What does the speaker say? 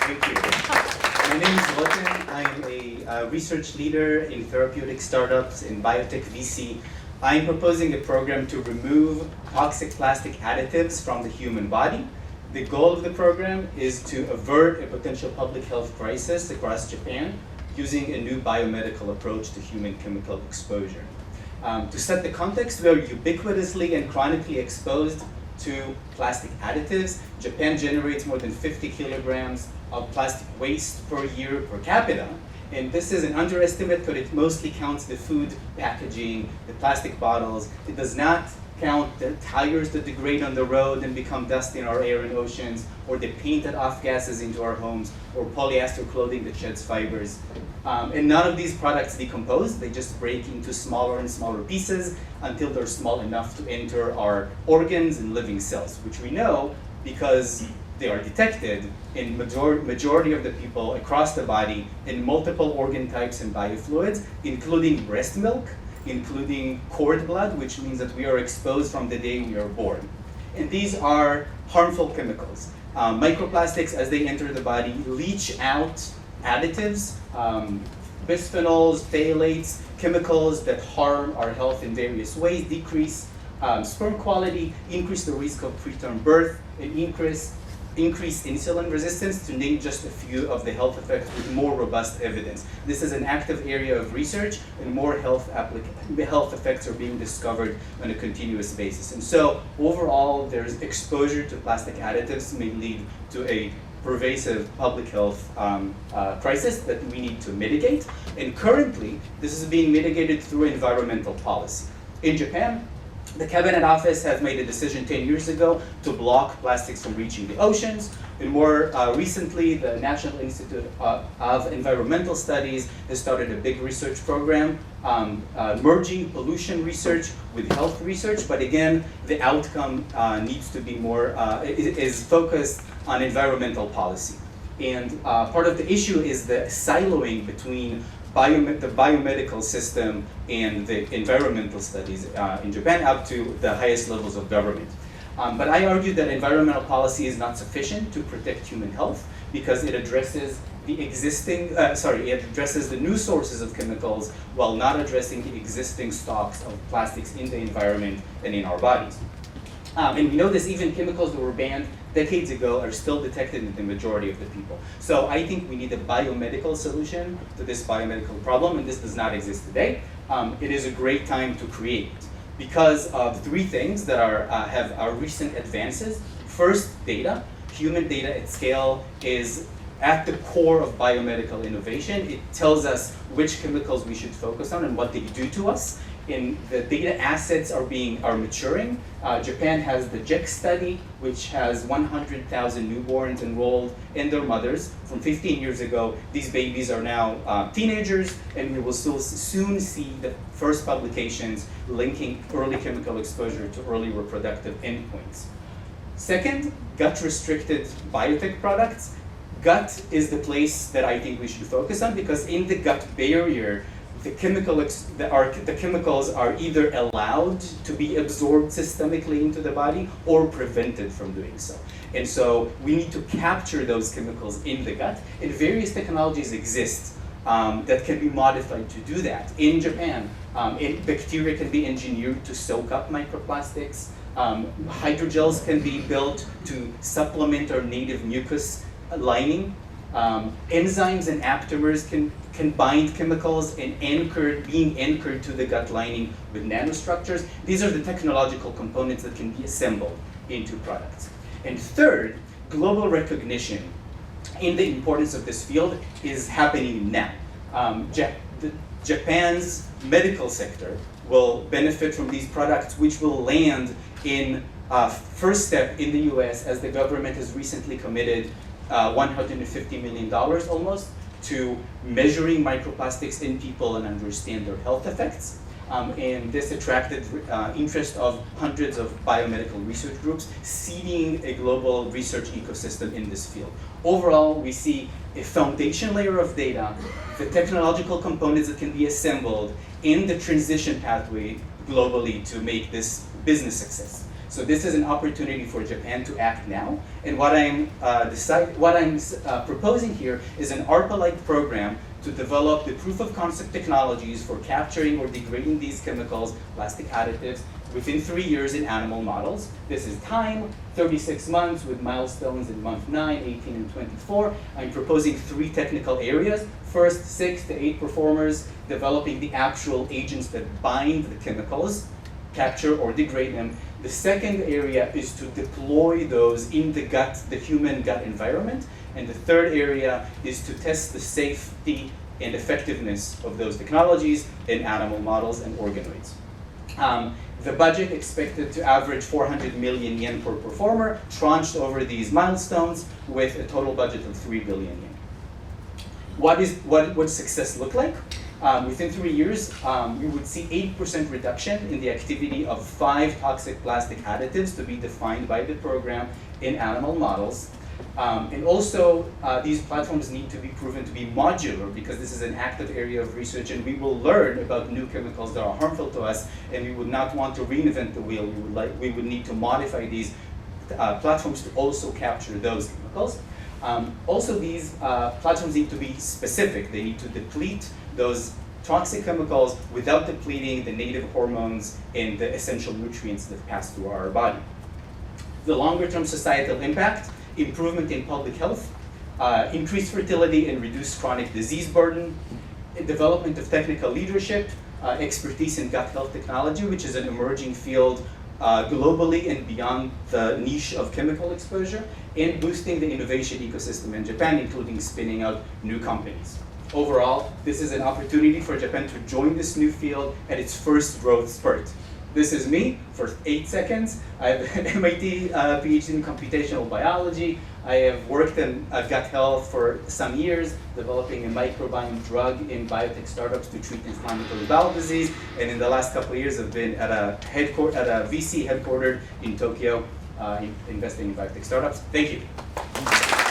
Thank you. My name is Rotem. I'm a research leader in therapeutic startups in biotech VC. I'm proposing a program to remove toxic plastic additives from the human body. The goal of the program is to avert a potential public health crisis across Japan using a new biomedical approach to human chemical exposure. To set the context, we are ubiquitously and chronically exposed to plastic additives. Japan generates more than 50 kilograms of plastic waste per year per capita. And this is an underestimate, but it mostly counts the food packaging, the plastic bottles. It does not count the tires that degrade on the road and become dust in our air and oceans, or the paint that off-gases into our homes, or polyester clothing that sheds fibers. And none of these products decompose. They just break into smaller and smaller pieces until they're small enough to enter our organs and living cells, which we know because they are detected in majority of the people across the body in multiple organ types and biofluids, including breast milk, including cord blood, which means that we are exposed from the day we are born. And these are harmful chemicals. Microplastics, as they enter the body, leach out additives, bisphenols, phthalates, chemicals that harm our health in various ways, decrease sperm quality, increase the risk of preterm birth, and increase insulin resistance, to name just a few of the health effects with more robust evidence. This is an active area of research, and more health effects are being discovered on a continuous basis. And so overall, there's exposure to plastic additives may lead to a pervasive public health crisis that we need to mitigate. And currently, this is being mitigated through environmental policy. In Japan, the Cabinet Office has made a decision 10 years ago to block plastics from reaching the oceans. And more recently, the National Institute of Environmental Studies has started a big research program merging pollution research with health research. But again, the outcome needs to be more, is focused on environmental policy. And part of the issue is the siloing between the biomedical system and the environmental studies in Japan up to the highest levels of government. But I argue that environmental policy is not sufficient to protect human health because it addresses the it addresses the new sources of chemicals while not addressing the existing stocks of plastics in the environment and in our bodies. And we know this, even chemicals that were banned decades ago are still detected in the majority of the people. So I think we need a biomedical solution to this biomedical problem, and this does not exist today. It is a great time to create it because of three things that have recent advances. First, data. Human data at scale is at the core of biomedical innovation. It tells us which chemicals we should focus on and what they do to us. And the data assets are maturing. Japan has the JEC study, which has 100,000 newborns enrolled and their mothers. From 15 years ago, these babies are now teenagers, and we will soon see the first publications linking early chemical exposure to early reproductive endpoints. Second, gut-restricted biotech products. Gut is the place that I think we should focus on because in the gut barrier, the chemicals are either allowed to be absorbed systemically into the body or prevented from doing so. And so we need to capture those chemicals in the gut, and various technologies exist that can be modified to do that. In Japan, bacteria can be engineered to soak up microplastics. Hydrogels can be built to supplement our native mucus lining. Enzymes and aptamers can bind chemicals and being anchored to the gut lining with nanostructures. These are the technological components that can be assembled into products. And third, global recognition in the importance of this field is happening now. Japan's medical sector will benefit from these products, which will land in first step in the US as the government has recently committed $150 million almost to measuring microplastics in people and understand their health effects. And this attracted interest of hundreds of biomedical research groups, seeding a global research ecosystem in this field. Overall, we see a foundation layer of data, the technological components that can be assembled, and the transition pathway globally to make this business success. So this is an opportunity for Japan to act now. And what I'm proposing here is an ARPA-like program to develop the proof of concept technologies for capturing or degrading these chemicals, plastic additives, within 3 years in animal models. This is time, 36 months with milestones in month 9, 18, and 24. I'm proposing 3 technical areas. First, 6 to 8 performers developing the actual agents that bind the chemicals, capture or degrade them. The second area is to deploy those in the gut, the human gut environment. And the third area is to test the safety and effectiveness of those technologies in animal models and organoids. The budget expected to average 400 million yen per performer, tranched over these milestones with a total budget of 3 billion yen. What would success look like? Within 3 years, we would see 8% reduction in the activity of 5 toxic plastic additives to be defined by the program in animal models. And also, these platforms need to be proven to be modular because this is an active area of research and we will learn about new chemicals that are harmful to us and we would not want to reinvent the wheel. We would need to modify these platforms to also capture those chemicals. Also, these platforms need to be specific. They need to deplete those toxic chemicals without depleting the native hormones and the essential nutrients that pass through our body. The longer-term societal impact: improvement in public health, increased fertility and reduced chronic disease burden, development of technical leadership, expertise in gut health technology, which is an emerging field globally and beyond the niche of chemical exposure, and boosting the innovation ecosystem in Japan, including spinning out new companies. Overall, this is an opportunity for Japan to join this new field at its first growth spurt. This is me for 8 seconds. I have an MIT PhD in computational biology. I have worked in gut health for some years, developing a microbiome drug in biotech startups to treat inflammatory bowel disease. And in the last couple of years, I've been at a VC headquartered in Tokyo, investing in biotech startups. Thank you.